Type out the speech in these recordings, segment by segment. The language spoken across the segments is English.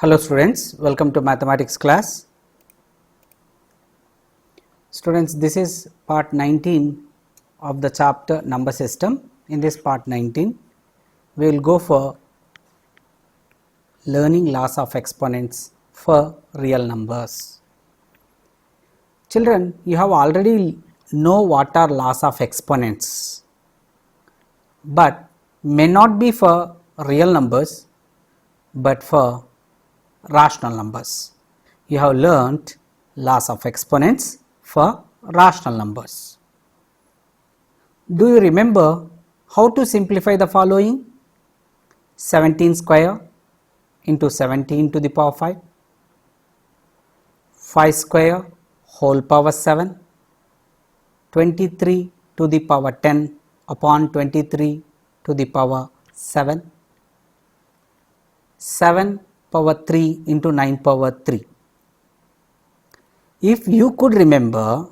Hello students, welcome to mathematics class. Students, this is part 19 of the chapter number system. In this part 19, we will go for learning laws of exponents for real numbers. Children, you have already know what are laws of exponents, but may not be for real numbers, but for rational numbers. You have learnt laws of exponents for rational numbers. Do you remember how to simplify the following? 17 square into 17 to the power 5, 5 square whole power 7, 23 to the power 10 upon 23 to the power 7, 7 power 3 into 9 power 3. If you could remember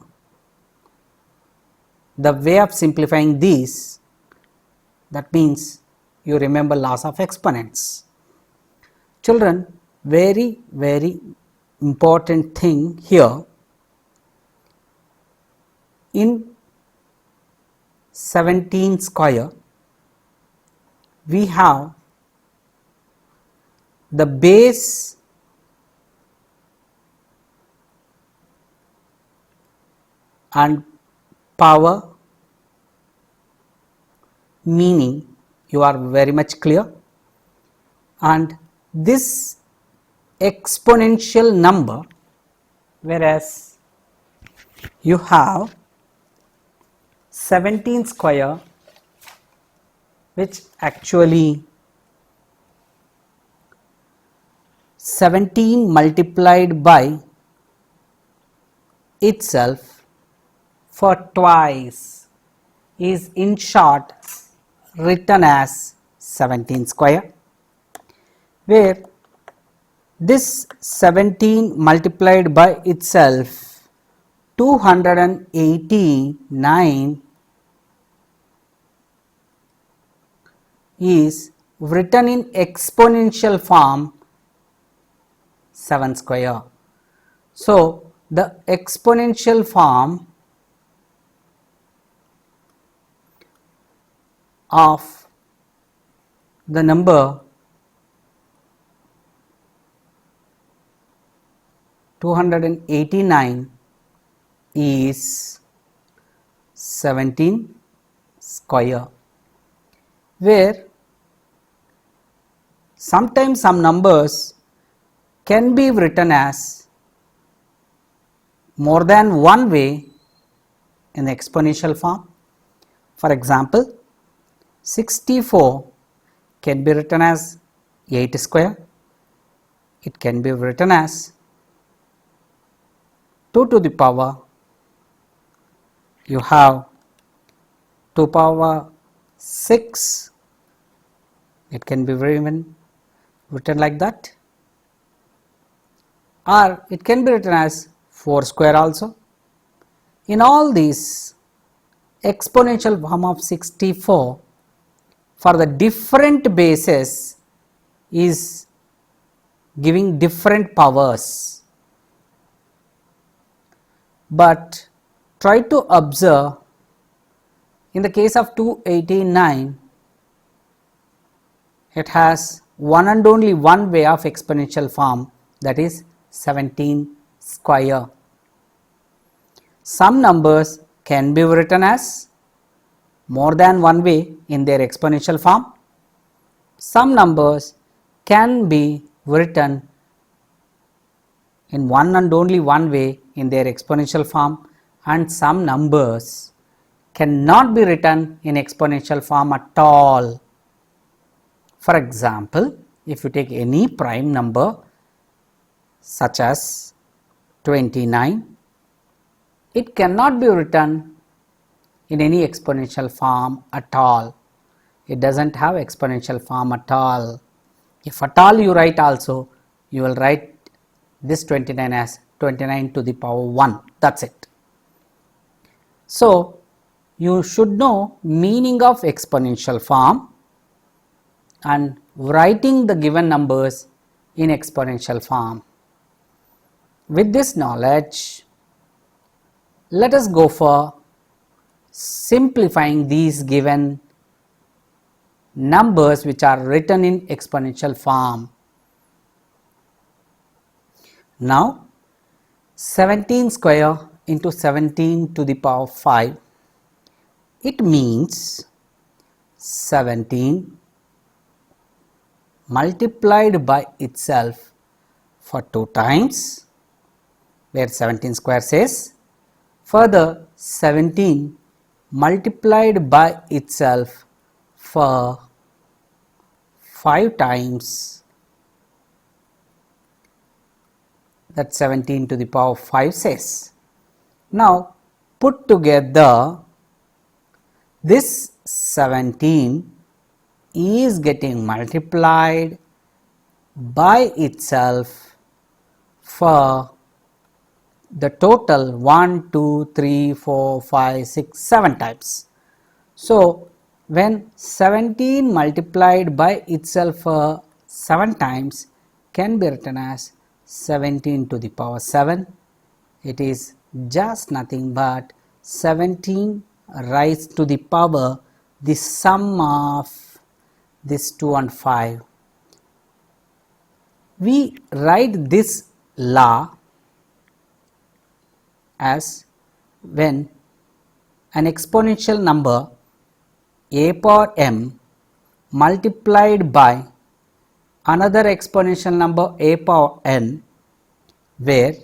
the way of simplifying these, that means you remember laws of exponents. Children, very important thing here, in 17 square we have the base and power, meaning you are very much clear, and this exponential number, whereas you have 17 square which actually 17 multiplied by itself for twice is in short written as 17 square, where this 17 multiplied by itself 289 is written in exponential form 7 square. So, the exponential form of the number 289 is 17 square, where sometimes some numbers can be written as more than one way in the exponential form. For example, 64 can be written as 8 square, it can be written as 2 to the power, you have 2 power 6, it can be written like that, or it can be written as 4 square also. In all these exponential form of 64, for the different bases is giving different powers, but try to observe in the case of 289 it has one and only one way of exponential form, that is 17 square. Some numbers can be written as more than one way in their exponential form. Some numbers can be written in one and only one way in their exponential form, and some numbers cannot be written in exponential form at all. For example, if you take any prime number such as 29, it cannot be written in any exponential form at all. It does not have exponential form at all. If at all you write also, you will write this 29 as 29 to the power 1, that is it. So, you should know meaning of exponential form, and writing the given numbers in exponential form. With this knowledge, let us go for simplifying these given numbers which are written in exponential form. Now 17 square into 17 to the power 5, it means 17 multiplied by itself for 2 times, where 17 square says, further 17 multiplied by itself for 5 times, that 17 to the power 5 says. Now put together, this 17 is getting multiplied by itself for the total 1, 2, 3, 4, 5, 6, 7 times. So when 17 multiplied by itself for 7 times can be written as 17 to the power 7, it is just nothing but 17 raised to the power the sum of this 2 and 5. We write this law as when an exponential number a power m multiplied by another exponential number a power n, where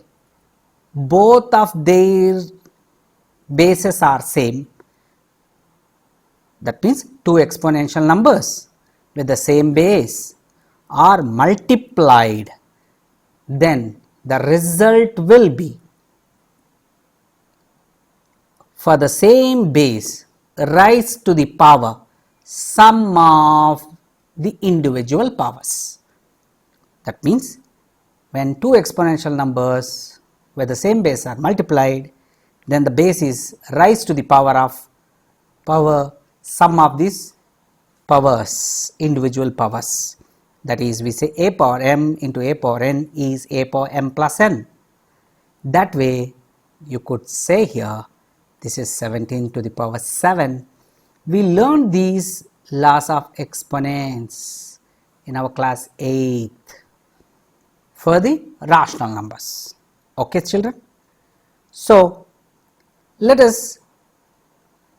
both of their bases are same. That means two exponential numbers with the same base are multiplied, then the result will be for the same base raised to the power sum of the individual powers. That means when two exponential numbers with the same base are multiplied, then the base is raised to the power of sum of these powers, individual powers. That is, we say a power m into a power n is a power m plus n. That way you could say here this is 17 to the power 7. We learned these laws of exponents in our class 8th for the rational numbers. Okay children? So let us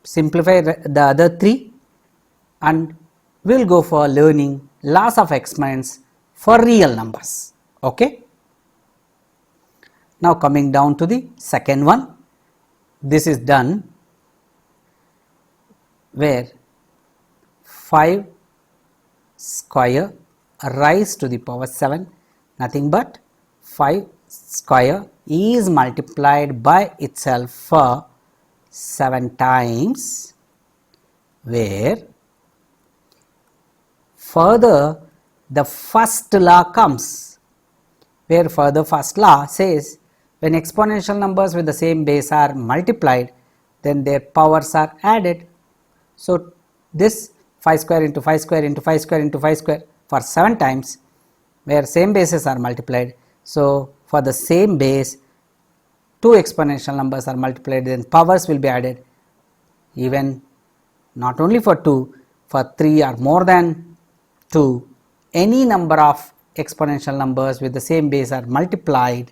simplify the other 3 and we will go for learning laws of exponents for real numbers. Okay? Now coming down to the second one, this is done where 5 square raised to the power 7, nothing but 5 square is multiplied by itself for 7 times, where further the first law comes, where further first law says when exponential numbers with the same base are multiplied, then their powers are added. So this 5 square into 5 square into 5 square into 5 square for 7 times, where same bases are multiplied. So for the same base, two exponential numbers are multiplied, then powers will be added, even not only for 2, for 3 or more than 2, any number of exponential numbers with the same base are multiplied,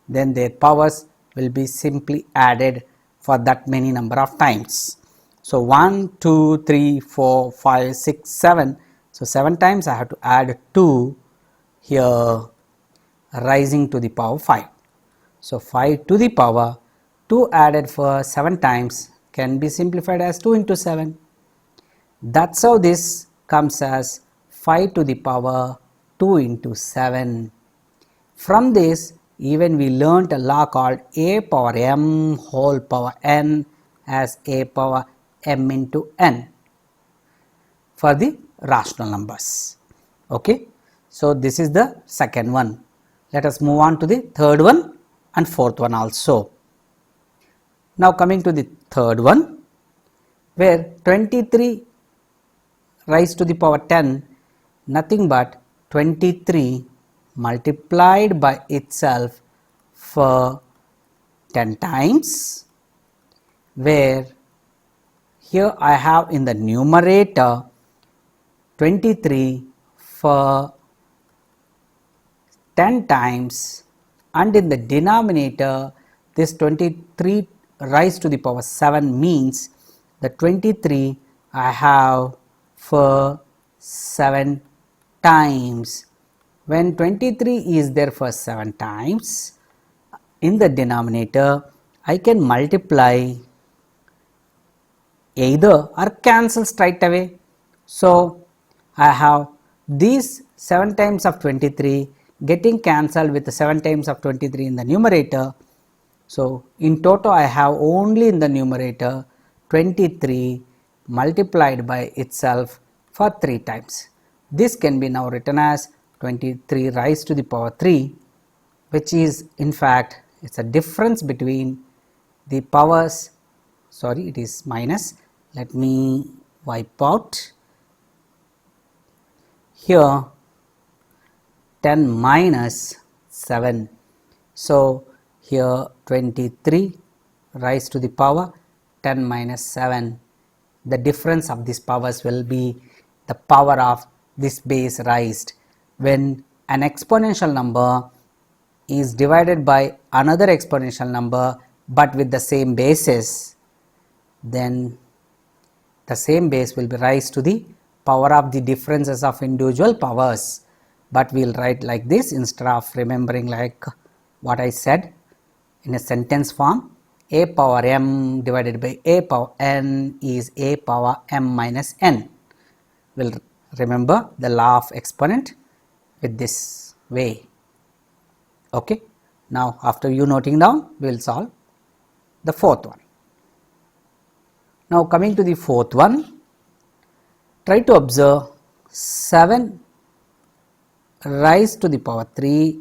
then their powers will be simply added for that many number of times. So 1, 2, 3, 4, 5, 6, 7. So 7 times I have to add 2 here, rising to the power 5. So 5 to the power 2 added for 7 times can be simplified as 2 into 7. That's how this comes as 5 to the power 2 into 7. From this, even we learnt a law called a power m whole power n as a power m into n for the rational numbers. Okay. So this is the second one. Let us move on to the third one and fourth one also. Now coming to the third one, where 23 raised to the power 10, nothing but 23 multiplied by itself for 10 times, where here I have in the numerator 23 for 10 times, and in the denominator this 23 raised to the power 7 means the 23 I have for 7 times. When 23 is there for 7 times, in the denominator I can multiply either or cancel straight away. So I have these 7 times of 23 getting cancelled with the 7 times of 23 in the numerator. So in total I have only in the numerator 23 multiplied by itself for 3 times. This can be now written as 23 raised to the power 3, which is in fact it's a difference between the powers. Sorry, it is minus. Let me wipe out here 10 minus 7. So here 23 raised to the power 10 minus 7. The difference of these powers will be the power of this base raised. When an exponential number is divided by another exponential number but with the same basis, then the same base will be raised to the power of the differences of individual powers. But we will write like this instead of remembering like what I said in a sentence form. A power m divided by a power n is a power m minus n. We will remember the law of exponent with this way. Okay. Now after you noting down, we will solve the fourth one. Now coming to the fourth one, try to observe 7 raised to the power 3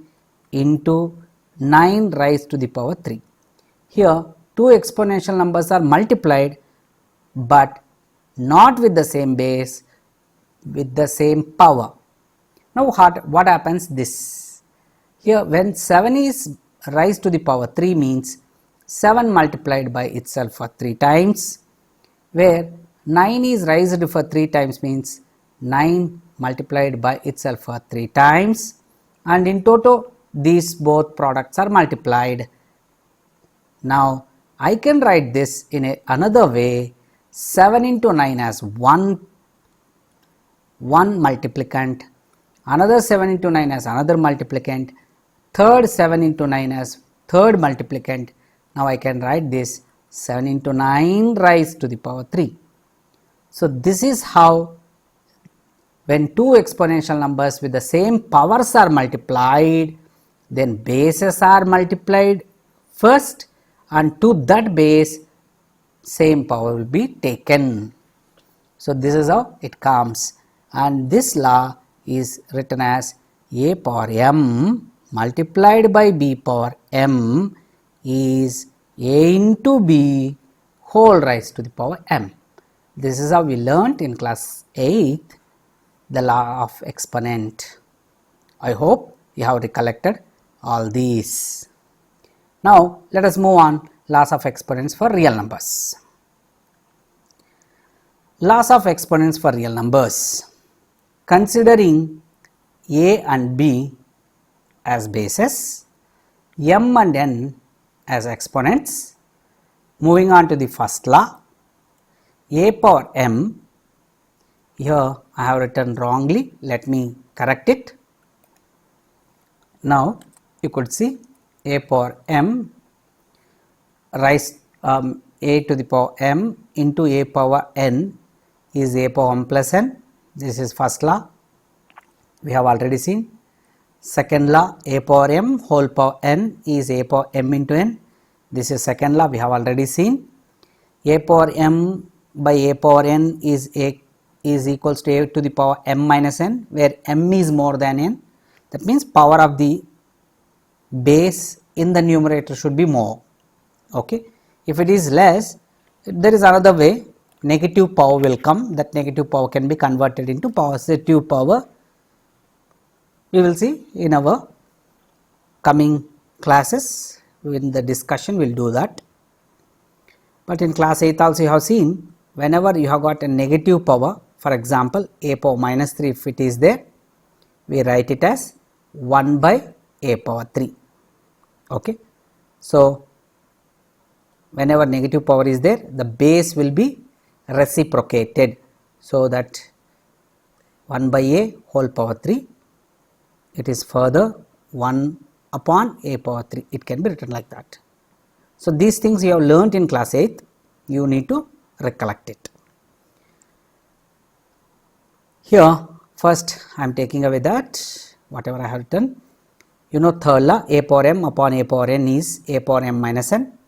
into 9 raised to the power 3. Here two exponential numbers are multiplied but not with the same base, with the same power. Now what happens this? Here when 7 is raised to the power 3 means 7 multiplied by itself for 3 times, where 9 is raised for 3 times means 9 multiplied by itself for 3 times, and in total these both products are multiplied. Now I can write this in another way. 7 into 9 as one multiplicand, another 7 into 9 as another multiplicand, third 7 into 9 as third multiplicand. Now I can write this 7 into 9 raised to the power 3. So this is how when two exponential numbers with the same powers are multiplied, then bases are multiplied first, and to that base same power will be taken. So this is how it comes, and this law is written as a power m multiplied by b power m is a into b whole raised to the power m. This is how we learnt in class 8th the law of exponent. I hope you have recollected all these. Now let us move on laws of exponents for real numbers. Laws of exponents for real numbers. Considering a and b as bases, m and n as exponents. Moving on to the first law, a power m. Here I have written wrongly, let me correct it. Now you could see a power m raised a to the power m into a power n is a power m plus n. This is first law, we have already seen. Second law, a power m whole power n is a power m into n. This is second law, we have already seen. A power m by a power n is equals to a to the power m minus n, where m is more than n. That means power of the base in the numerator should be more. Okay. If it is less, there is another way, negative power will come. That negative power can be converted into positive power. We will see in our coming classes, in the discussion we will do that. But in class 8 also you have seen, whenever you have got a negative power, for example a power minus 3 if it is there, we write it as 1 by a power 3. Okay. So, whenever negative power is there, the base will be reciprocated. So, that 1 by a whole power 3, it is further 1 upon a power 3, it can be written like that. So, these things you have learnt in class 8, you need to recollect it. Here first I am taking away that whatever I have written. You know third law, a power m upon a power n is a power m minus n.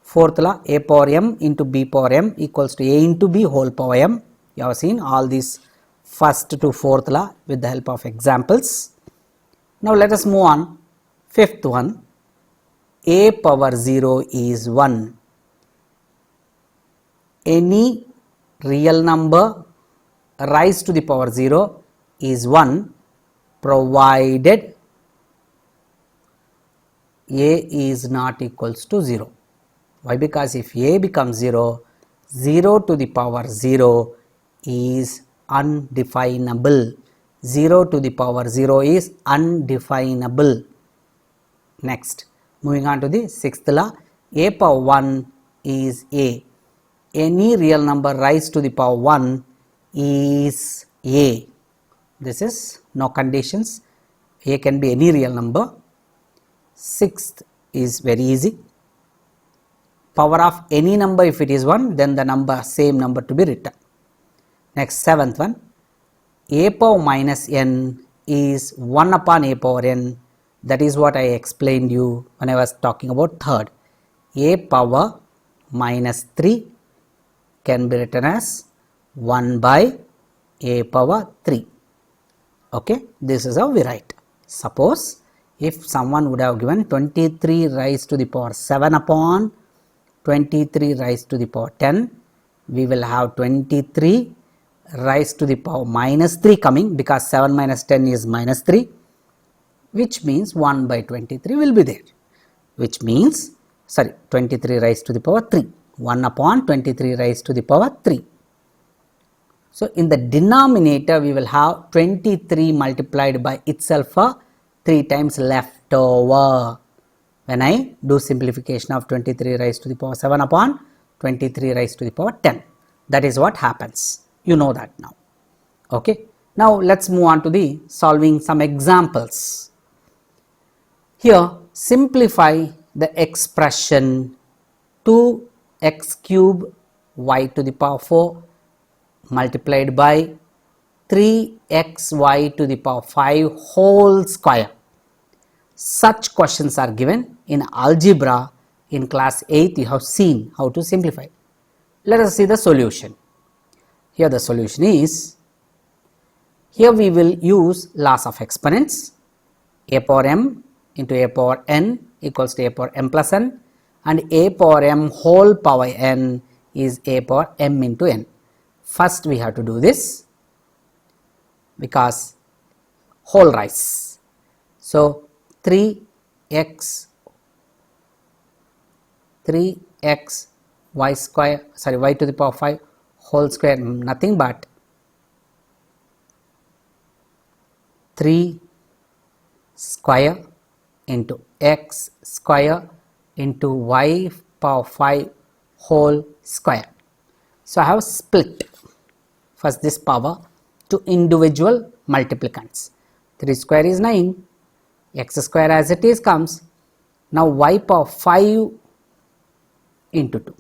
Fourth law, a power m into b power m equals to a into b whole power m. You have seen all these first to fourth law with the help of examples. Now let us move on. Fifth one, a power 0 is 1. Any real number rise to the power 0 is 1 provided a is not equals to 0. Why? Because if a becomes 0, 0 to the power 0 is undefinable. 0 to the power 0 is undefinable. Next, moving on to the sixth law, a power 1 is a. Any real number rise to the power 1 is a. This is no conditions, a can be any real number. Sixth is very easy. Power of any number, if it is 1, then the number same number to be written. Next, seventh one, a power minus n is 1 upon a power n. That is what I explained you when I was talking about third. A power minus 3 can be written as 1 by a power 3. Okay, this is how we write. Suppose if someone would have given 23 raised to the power 7 upon 23 raised to the power 10, we will have 23 raised to the power minus 3 coming, because 7 minus 10 is minus 3, which means 1 by 23 will be there, which means 23 raised to the power 3, 1 upon 23 raised to the power 3. So, in the denominator we will have 23 multiplied by itself for 3 times left over. When I do simplification of 23 raised to the power 7 upon 23 raised to the power 10, that is what happens. You know that now. Okay. Now, let us move on to the solving some examples. Here, simplify the expression 2x cube y to the power 4 multiplied by 3xy to the power 5 whole square. Such questions are given in algebra. In class 8 you have seen how to simplify. Let us see the solution. Here the solution is, here we will use laws of exponents. A power m into a power n equals to a power m plus n, and a power m whole power n is a power m into n. First we have to do this because whole rise. So, 3x y square, y to the power 5 whole square, nothing but 3 square into x square into y power 5 whole square. So, I have split first this power to individual multiplicants. 3 square is 9, x square as it is comes. Now, y power 5 into 2.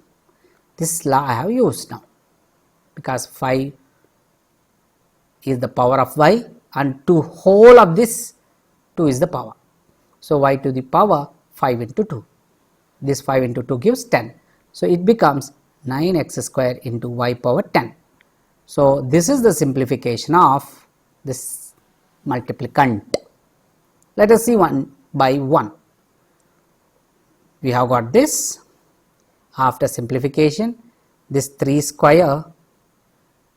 This law I have used now, because 5 is the power of y and 2 whole of this 2 is the power. So, y to the power 5 into 2. This 5 into 2 gives 10. So, it becomes 9x square into y power 10. So, this is the simplification of this multiplicand. Let us see one by one. We have got this. After simplification, this 3 square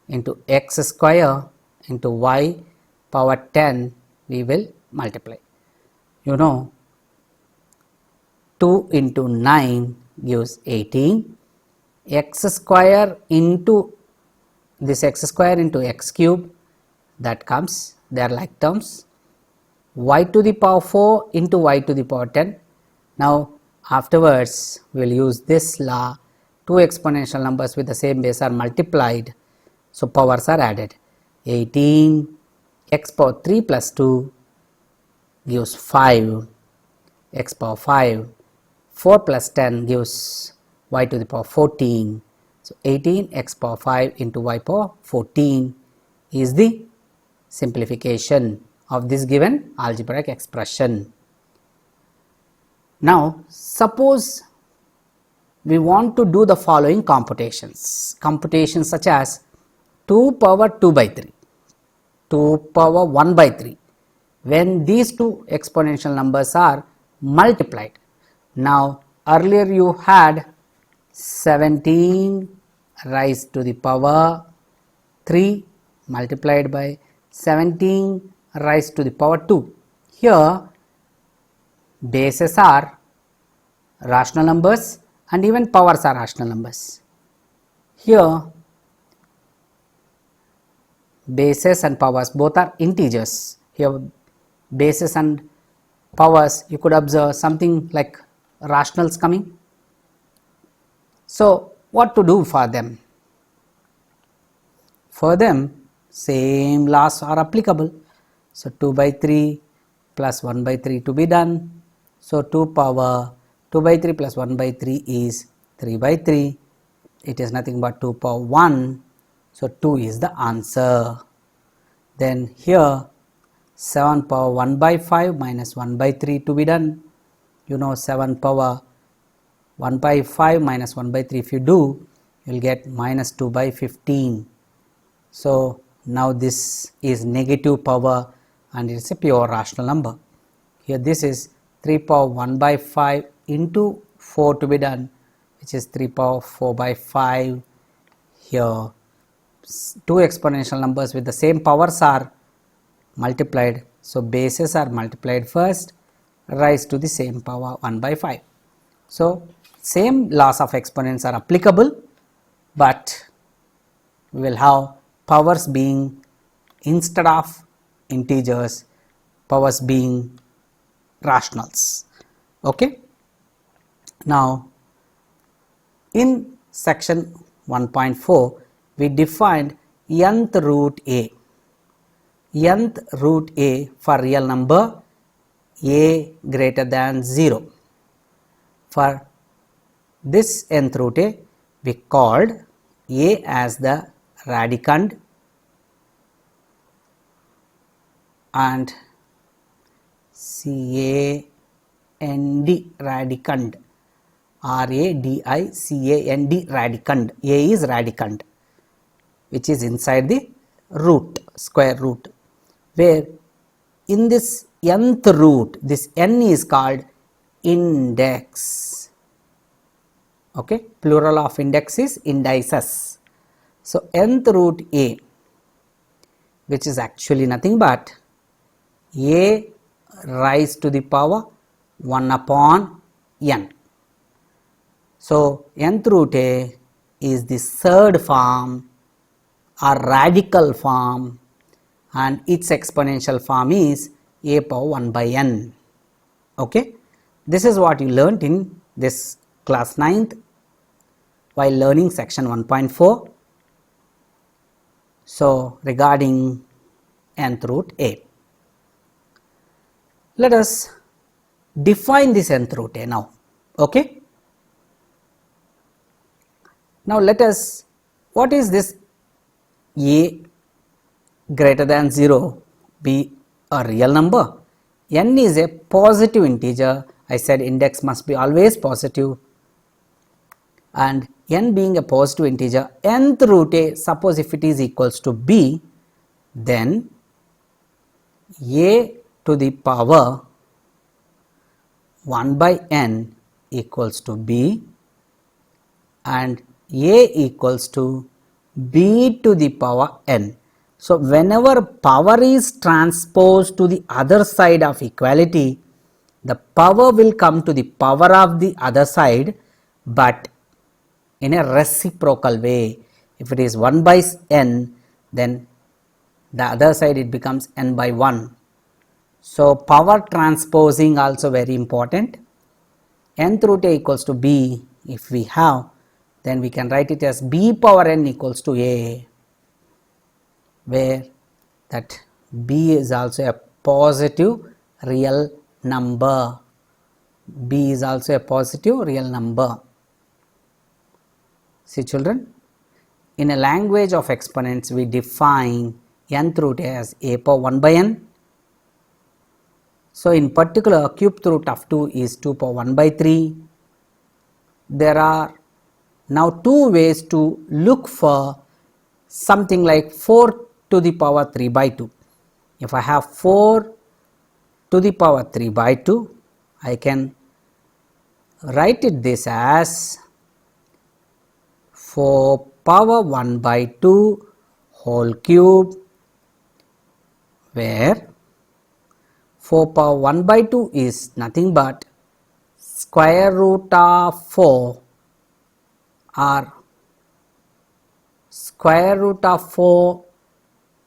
into x square into y power 10 we will multiply. You know 2 into 9 gives 18. X square into this x square into x cube, that comes, they are like terms. Y to the power 4 into y to the power 10. Now afterwards we will use this law. Two exponential numbers with the same base are multiplied, so powers are added. 18 x power 3 plus 2 gives 5 x power 5. 4 plus 10 gives y to the power 14. So 18 x power 5 into y power 14 is the simplification of this given algebraic expression. Now suppose we want to do the following computations such as 2 power 2 by 3, 2 power 1 by 3, when these two exponential numbers are multiplied. Now earlier you had 17 raised to the power 3 multiplied by 17 raised to the power 2. Here bases are rational numbers and even powers are rational numbers. Here bases and powers both are integers. Here bases and powers, you could observe something like rationals coming. So what to do for them? For them same laws are applicable. So 2 by 3 plus 1 by 3 to be done. So 2 power 2 by 3 plus 1 by 3 is 3 by 3. It is nothing but 2 power 1. So 2 is the answer. Then here 7 power 1 by 5 minus 1 by 3 to be done. You know 7 power 1 by 5 minus 1 by 3, if you do, you will get minus 2 by 15. So now this is negative power and it is a pure rational number. Here this is 3 power 1 by 5 into 4 to be done, which is 3 power 4 by 5. Here two exponential numbers with the same powers are multiplied, so bases are multiplied first, rise to the same power 1 by 5. So same laws of exponents are applicable, but we will have powers being, instead of integers, powers being rationals. Okay. Now in section 1.4 we defined nth root a. Nth root a for real number a greater than 0. For this nth root a, we called a as the radicand and CAND radicand, RADICAND radicand. A is radicand, which is inside the root, square root, where in this nth root, this n is called index. Okay, plural of index is indices. So nth root a, which is actually nothing but a raised to the power 1 upon n. So nth root a is the third form or radical form, and its exponential form is a power 1 by n. Okay, this is what you learnt in this class 9th while learning section 1.4. So regarding nth root a, let us define this nth root a now. Okay, now let us, what is this a greater than 0 be a real number? N is a positive integer. I said index must be always positive, and n being a positive integer, nth root a, suppose if it is equals to b, then a to the power 1 by n equals to b and a equals to b to the power n. So whenever power is transposed to the other side of equality, the power will come to the power of the other side, but in a reciprocal way. If it is 1 by n, then the other side it becomes n by 1. So, power transposing also very important. Nth root a equals to b, if we have, then we can write it as b power n equals to a, where that b is also a positive real number. B is also a positive real number. See children, in a language of exponents we define nth root as a power 1 by n. So, in particular cubed root of 2 is 2 power 1 by 3. There are now two ways to look for something like 4 to the power 3 by 2. If I have 4 to the power 3 by 2, I can write it this as 4 power 1 by 2 whole cube, where 4 power 1 by 2 is nothing but square root of 4, or square root of 4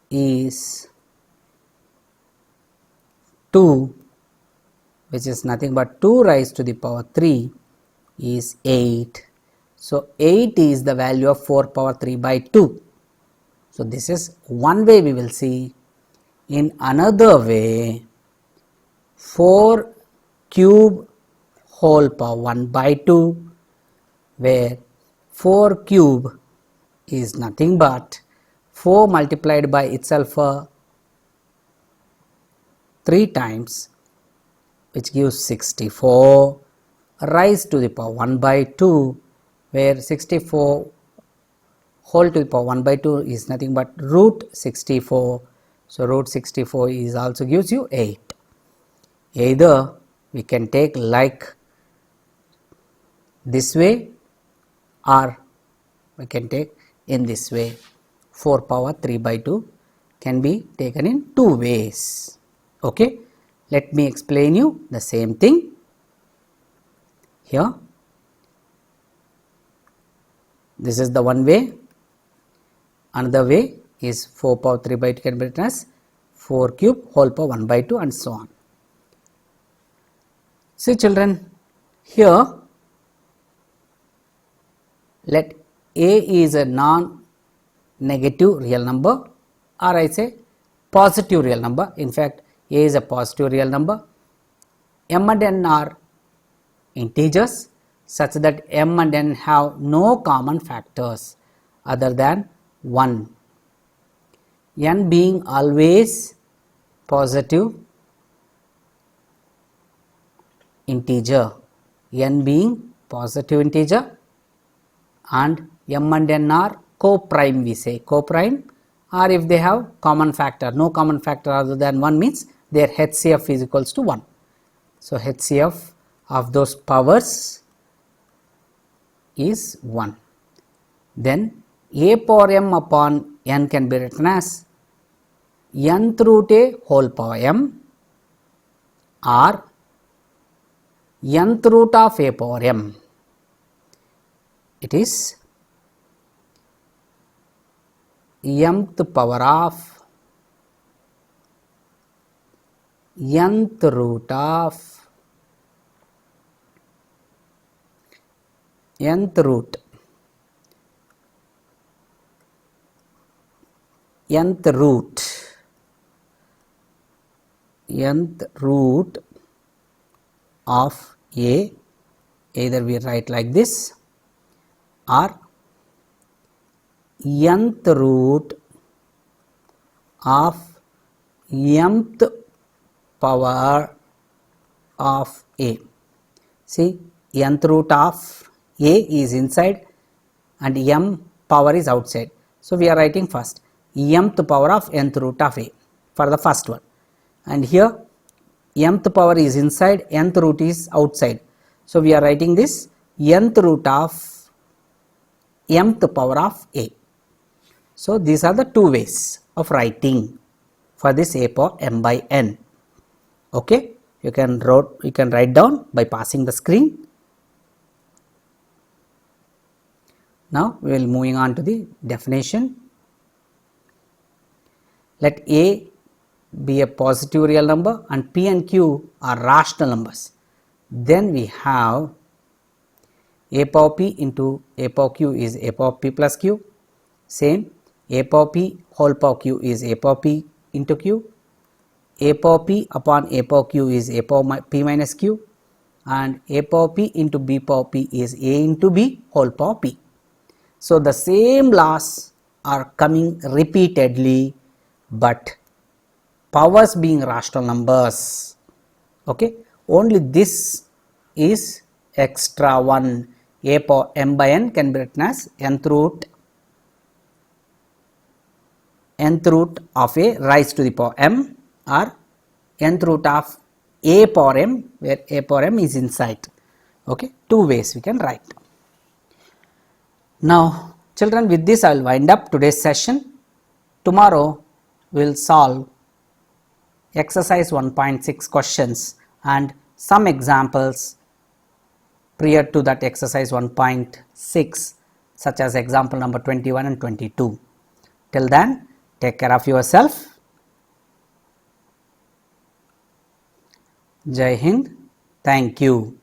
is 2, which is nothing but 2 raised to the power 3 is 8. So, 8 is the value of 4 power 3 by 2. So, this is one way we will see. In another way, 4 cube whole power 1 by 2, where 4 cube is nothing but 4 multiplied by itself 3 times, which gives 64 raised to the power 1 by 2, where 64 whole to the power 1 by 2 is nothing but root 64. So, root 64 is also gives you 8. Either we can take like this way, or we can take in this way. 4 power 3 by 2 can be taken in two ways. Okay, let me explain you the same thing here. This is the one way. Another way is 4 power 3 by 2 can be written as 4 cube whole power 1 by 2 and so on. See children, here let a is a non-negative real number, or I say positive real number. In fact, a is a positive real number. M and n are integers such that m and n have no common factors other than 1. N being always positive integer, n being positive integer, and m and n are co-prime, we say co-prime, or if they have common factor, no common factor other than 1 means their HCF is equals to 1. So, HCF of those powers is 1. Then a power m upon n can be written as nth root a whole power m, or nth root of a power m. It is mth power of nth root of nth root of a, either we write like this, or nth root of mth power of a. See, nth root of a is inside and m power is outside. So, we are writing first mth power of nth root of a for the first one, and here mth power is inside, nth root is outside. So, we are writing this nth root of mth power of a. So, these are the two ways of writing for this a power m by n. Okay. you can write down by passing the screen. Now we will moving on to the definition. Let A be a positive real number and P and Q are rational numbers. Then we have a power p into a power q is a power p plus q. Same, a power p whole power q is a power p into q. A power p upon a power q is a power p minus q, and a power p into b power p is a into b whole power p. So the same laws are coming repeatedly, but powers being rational numbers. Okay, only this is extra one. A power m by n can be written as nth root of a raised to the power m, or nth root of a power m, where a power m is inside. Okay, two ways we can write. Now children, with this I will wind up today's session. Tomorrow we will solve exercise 1.6 questions and some examples prior to that exercise 1.6, such as example number 21 and 22. Till then, take care of yourself. Jai Hind. Thank you.